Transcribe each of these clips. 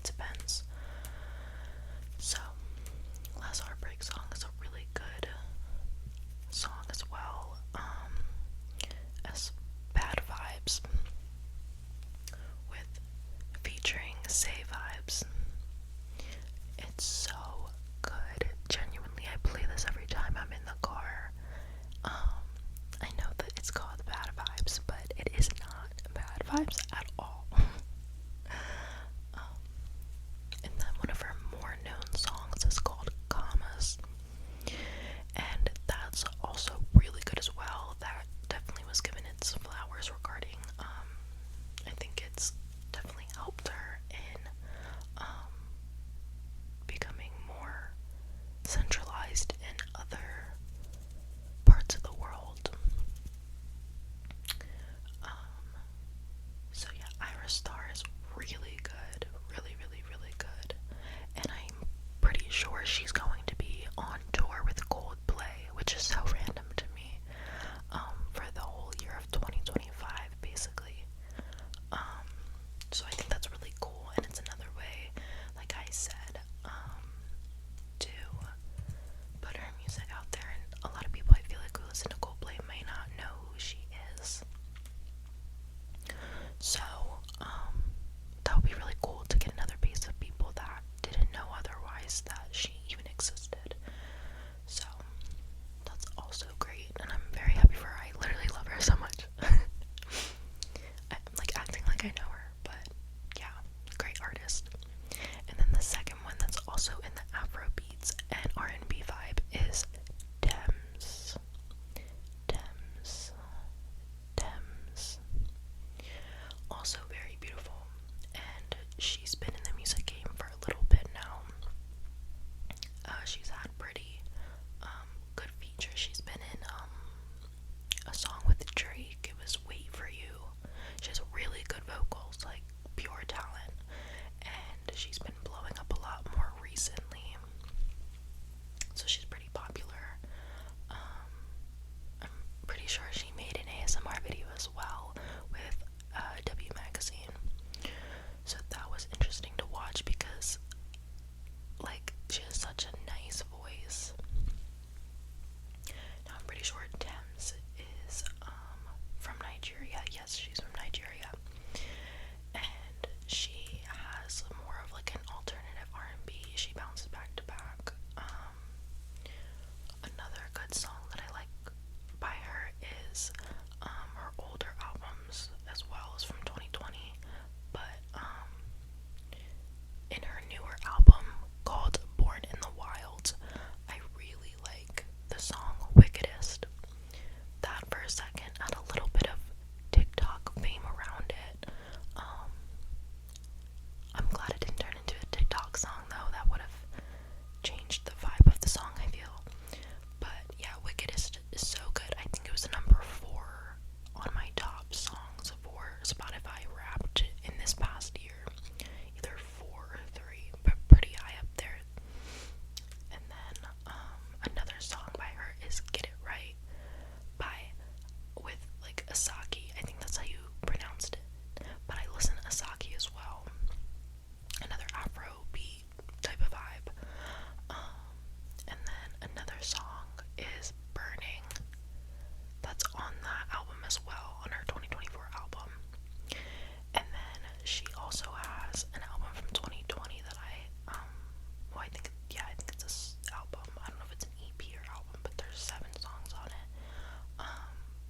depends. So, Last Heartbreak Song is a really good song as well, as Bad Vibes, with featuring Say Vibes. It's so good. Genuinely, I play this every time I'm in the car. I know that it's called Bad Vibes, but it is not Bad Vibes at all. And then one of her more known songs is called Commas, and that's also really good as well. That definitely was given its flowers regarding, I think it's definitely helped her in becoming more centralized in other parts of the world. So yeah, Ayra Starr is really good, really good, and I'm pretty sure she's going to be on tour with Coldplay, which is so random to me, for the whole year of 2025, basically. So I think that's really cool, and it's another way, like I said, to put her music out there, and a lot of people I feel like who listen to Coldplay may not know who she is. So, that would be really cool to get another base of people that didn't know otherwise that she even existed. So, that's also great, and I'm very happy for her. I literally love her so much. I'm like acting like I know her, but yeah, great artist. And then the second one that's also in the Afrobeats and R&B vibe is Tems. Tems. Tems. Also very beautiful, and she's been in the music game for a little bit now. She's had pretty good features. She's been in a song with Drake. It was Wait For You. She has really good vocals, like pure talent, and she's been blowing up a lot more recently, so she's pretty popular. I'm pretty sure she made an ASMR video as well with W Magazine, so that was interesting to watch because, like, she has such a nice voice. Now I'm pretty sure Tems is from Nigeria. Yes, she's from Nigeria, and she has more of like an alternative R&B. She bounces back to back. Another good song that I like by her is her older albums as well as from 2020, but in her newer album called Born in the Wild, I really like the song Wickedest. That for a second had a little bit of TikTok fame around it. I'm glad it didn't turn into a TikTok song though. That would have changed the vibe of the song, I feel. But yeah, Wickedest is so good. I think it was number 4 on my top songs for Spotify Wrapped in this past year. Either 4 or 3, but pretty high up there. And then another song by her is Get It Right with like Asaki. I think that's how you pronounced it. But I listen to Asaki as well. Another Afrobeat type of vibe. And then another song is Burning. That's on that album as well, on her 2024 album. And then she also has an album from 2020 that I think it's this album. I don't know if it's an EP or album, but there's 7 songs on it.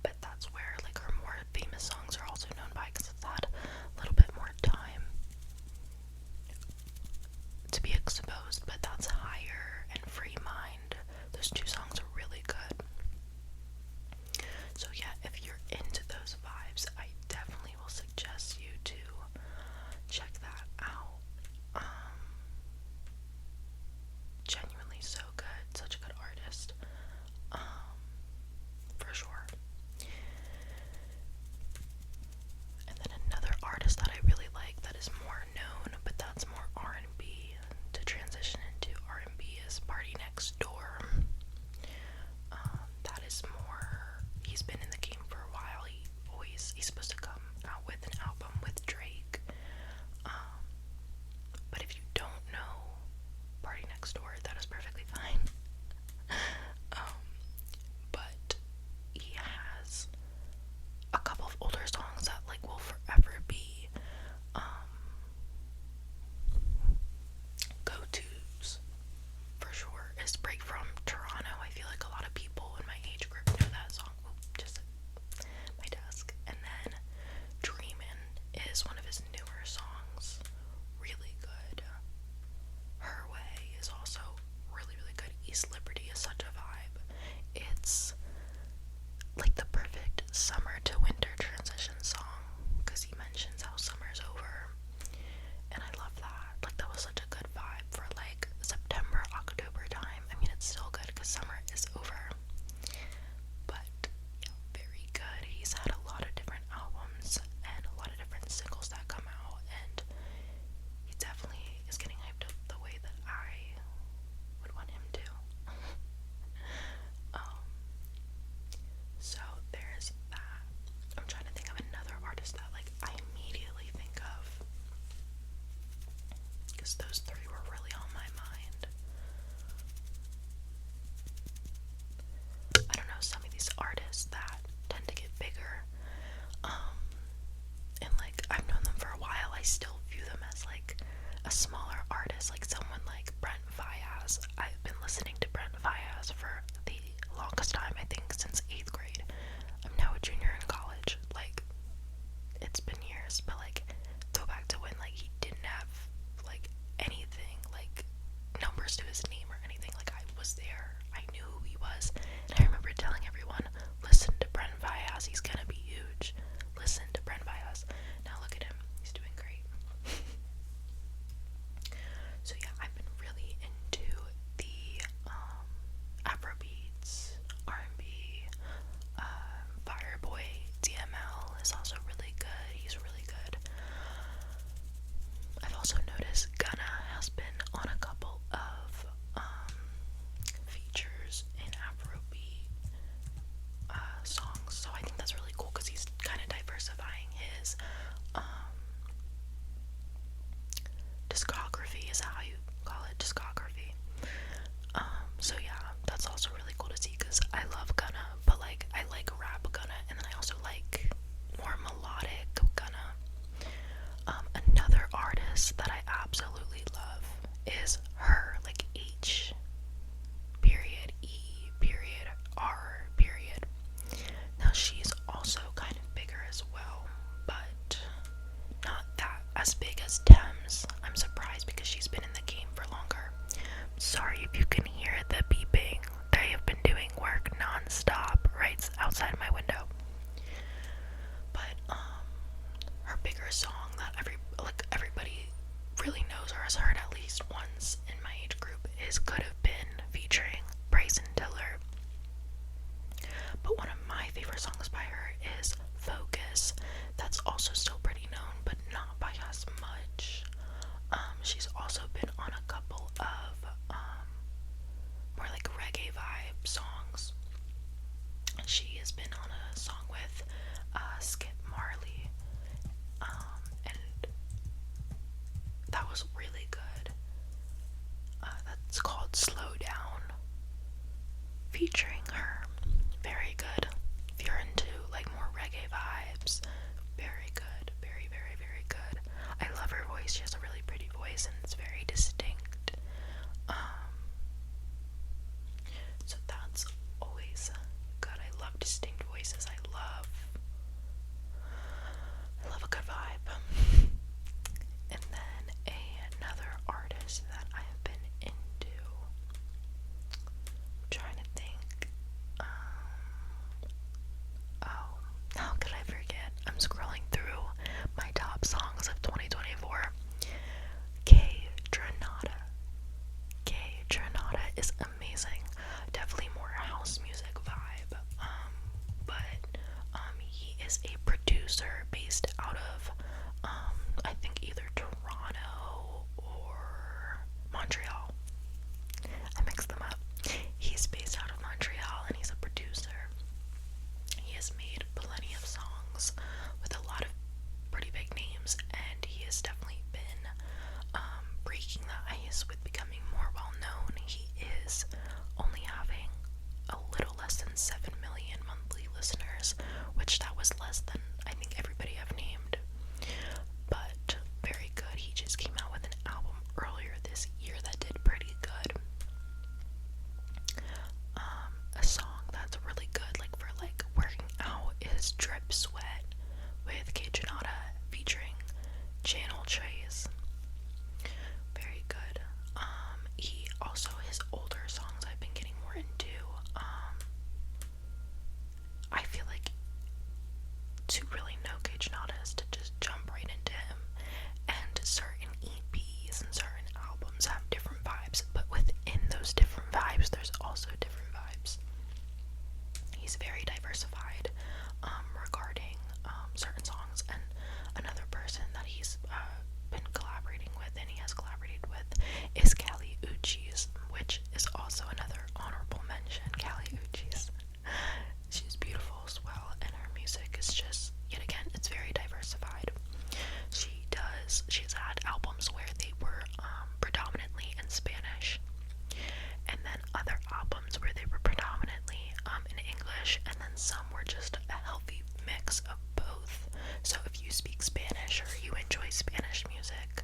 But that's where like her more famous songs are also known by, because it's had a little bit more time to be exposed. But that's Higher and Free Mind. Those 2 songs are really good. So yeah, if you're into those vibes, I definitely will suggest you to check that out. Genuinely so good, such a good artist, for sure. And then another artist that I really like that is more known, but that's more R&B, to transition a smaller artist, like someone like Brent Faiyaz. I've been listening to Brent Faiyaz for the longest time, I think since 8th grade. I'm now a junior in college. Like, it's been years, but like, go back to when like he didn't have like anything, like numbers to his name or anything. Like, I was there, I knew who he was, and I remember telling everyone, listen to Brent Faiyaz, he's gonna be huge. Listen to Brent Faiyaz. Now look at him, he's doing great. So yeah, I've been really into the Afrobeats, R&B, Fireboy, DML is also really good. He's really good. I've also noticed Gunna has been on a couple of features in Afrobeat songs, so I think that's really cool because he's kind of diversifying his discography, is how you call it, discography. So yeah, that's also really cool to see because I love Gunna, but like I like rap Gunna, and then I also like more melodic Gunna. Another artist that I absolutely love is her, like H period E period R period. Now she's also kind of bigger as well, but not that as big as Tems. I'm surprised because she's been in the game for longer. Sorry if you can hear the beeping. They have been doing work non-stop right outside my window. But her bigger song that everybody really knows or has heard at least once in my age group is Could Have Been, featuring Bryson Tiller. But one of my favorite songs by her is Focus. That's also still pretty known, but not by as much. She's also been on a couple of more like reggae vibe songs. She has been on a song with Skip Marley, and that was really good. That's called Slow Down, featuring her. Very good. If you're into like more reggae vibes, very good. Very, very, very good. I love her voice. She has a really pretty voice and it's very distinct. So that's always good. I love distinct voices. I love a good vibe. And then another artist that I have been into, I'm trying to think. Oh, how could I forget? I'm scrolling through my top songs of 2024. Kaytranada. Kaytranada is amazing. Definitely more house music vibe. But he is a producer based out of I think either Toronto or Montreal. I mixed them up. He's based out of Montreal and he's a producer. He has made plenty of songs with a lot of pretty big names, and he has definitely been breaking the ice with becoming more well known. He is only having a little less than 7 million monthly listeners, which that was less than I think everybody I've named, but very good. He just came out with an album earlier this year that did pretty good. A song that's really good, like for like working out, is Drip Sweat with Kaytranada featuring Channel Trays. Very good. He also, his older songs I've been getting more into. I feel like to really know Kaytranada is to just jump right into him, and certain EPs and certain albums have different vibes, but within those different vibes there's also different vibes. He's very diversified regarding certain songs. And another person that he's been collaborating with, and he has collaborated with, is Uchis, which is also another honorable mention. Uchis. She's beautiful as well, and her music is just, yet again, it's very diversified. She's had albums where they were predominantly in Spanish, and then other albums where they were predominantly in English, and then some were just a healthy mix of both. So if you speak Spanish or you enjoy Spanish music,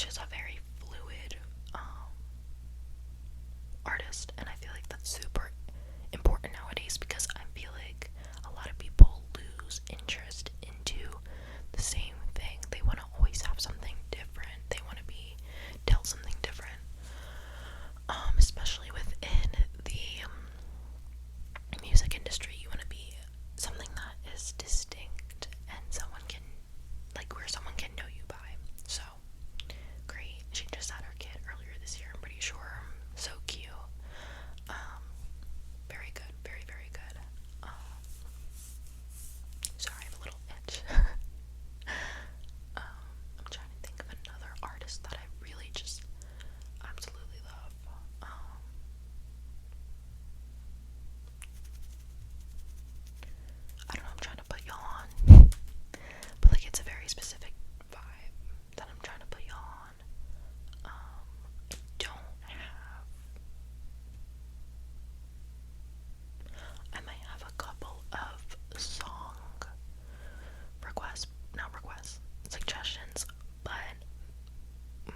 he's just a very fluid artist, and I feel like that's super important nowadays because I feel like a lot of people lose interest into the same thing. They want to always have something different. They want to be dealt something different, especially within the music industry. You want to be something that is distinct and someone can, like, where someone can know you by. So great. She just had her kid earlier this year, I'm pretty sure. So cute. Very good. Very, very good. Sorry, I have a little itch. I'm trying to think of another artist that I really just absolutely love. I don't know, I'm trying to put y'all on. But like, it's a very specific vibe that I'm trying to put y'all on. I don't have. I might have a couple of song requests, not requests, suggestions, but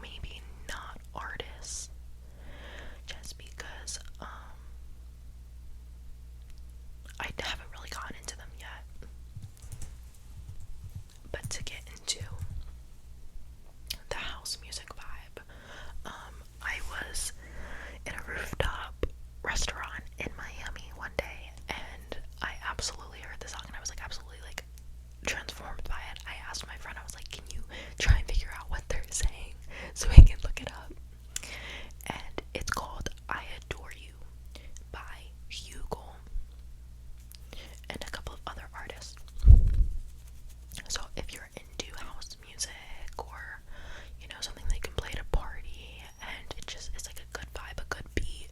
maybe not artists. Just because I haven't really gotten into them yet. But to get into the house music vibe, I was in a rooftop restaurant in Miami one day, and I absolutely heard the song, and I was like absolutely like transformed by it. I asked my friend, I was like, can you try and figure out what they're saying so we can look it up? And it's called I Adore You by Hugel and a couple of other artists. So if you're into house music, or you know, something that you can play at a party and it's like a good vibe, a good beat,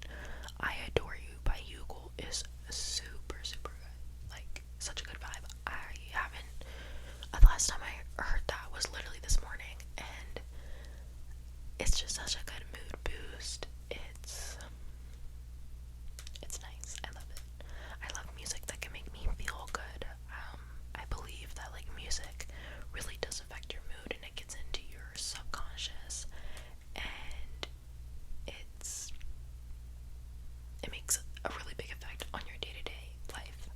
I Adore You by Hugel is super, super good. Like, such a good vibe. I haven't, the last time I heard that was literally this morning, and it's just such a good mood boost. It's nice. I love it. I love music that can make me feel good. I believe that like music really does affect your mood, and it gets into your subconscious, and it makes a really big effect on your day-to-day life.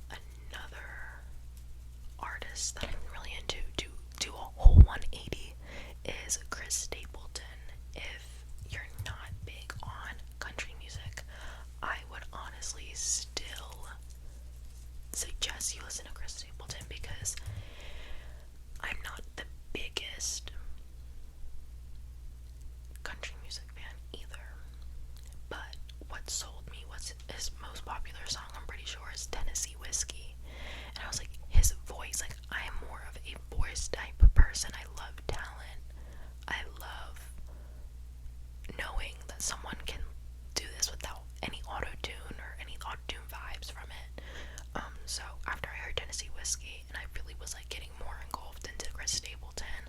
Another artist that I'm really into, do a whole 180, is Chris Stapleton. If you're not big on country music, I would honestly still suggest you listen to Chris Stapleton, because I'm not the biggest country music fan either. But what sold me was his most popular song, I'm pretty sure, is Tennessee Whiskey. And I was like, his voice, like, I am more of a voice type of person. I love talent. I love knowing that someone can do this without any auto-tune or any auto-tune vibes from it. So after I heard Tennessee Whiskey, and I really was like getting more engulfed into Chris Stapleton,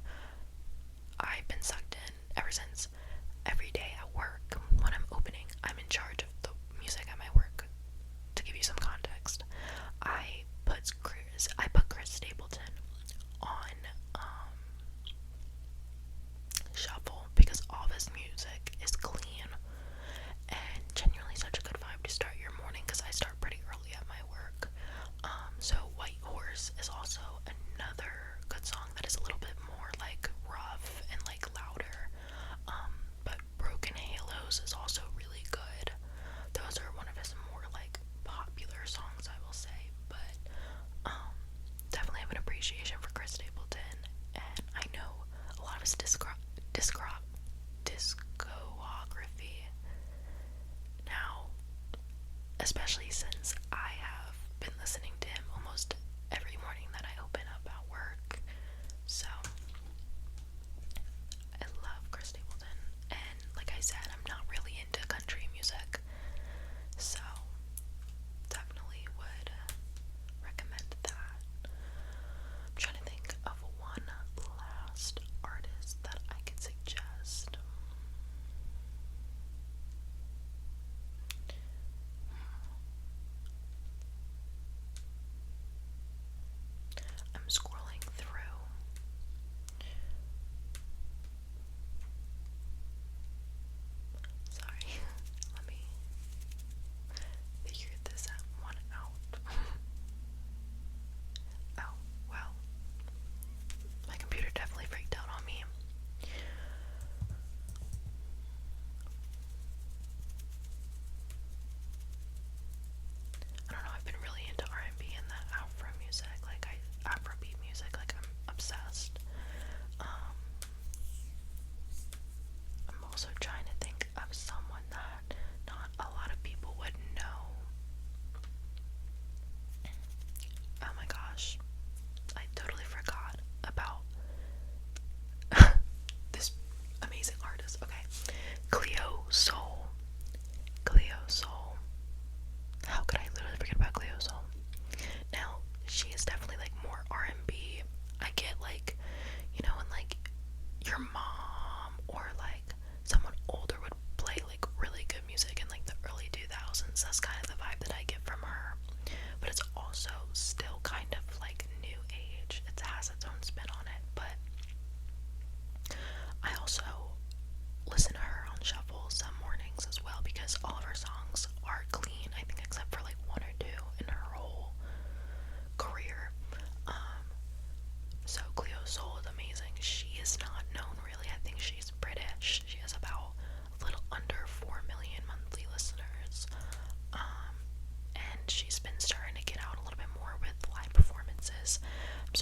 I've been sucked in ever since. Every day at work, when I'm opening, I'm in charge of the music at my work. To give you some context, I put Chris Stapleton on shuffle because all of his music is clean and genuinely such a good vibe to start your morning, because I start pretty early at my work. So White Horse is also another good song that is a little bit more like rough and like louder. But Broken Halos is also really good. Those are one of his more like popular songs, I will say. But definitely have an appreciation for Chris Stapleton, and I know a lot of his discography. Now, especially since I have been listening to him almost every morning that I open up at work. So I love Chris Stapleton, and like I said, I'm not really into country music, so definitely would recommend that. I'm trying to think of one last artist that So Cleo Sol is amazing. She is not known really. I think she's British. She has about a little under 4 million monthly listeners. And she's been starting to get out a little bit more with live performances. I'm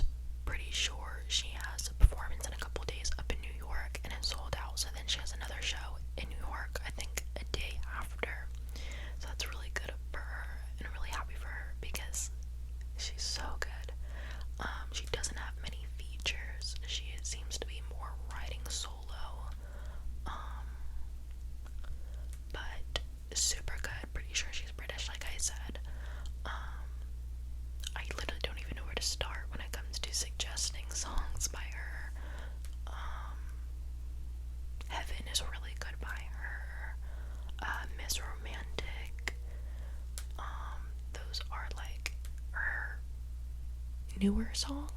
pretty sure she has a performance in a couple days up in New York and it's sold out. So then she has another show in New York, I think a day after. So that's really good for her, and I'm really happy for her because she's so good. She doesn't have many features. She seems to be more writing solo. But super good. Pretty sure she's British, like I said. I literally don't even know where to start when it comes to suggesting songs by her. Heaven is really good by her. Miss Romantic. Those are like her newer songs.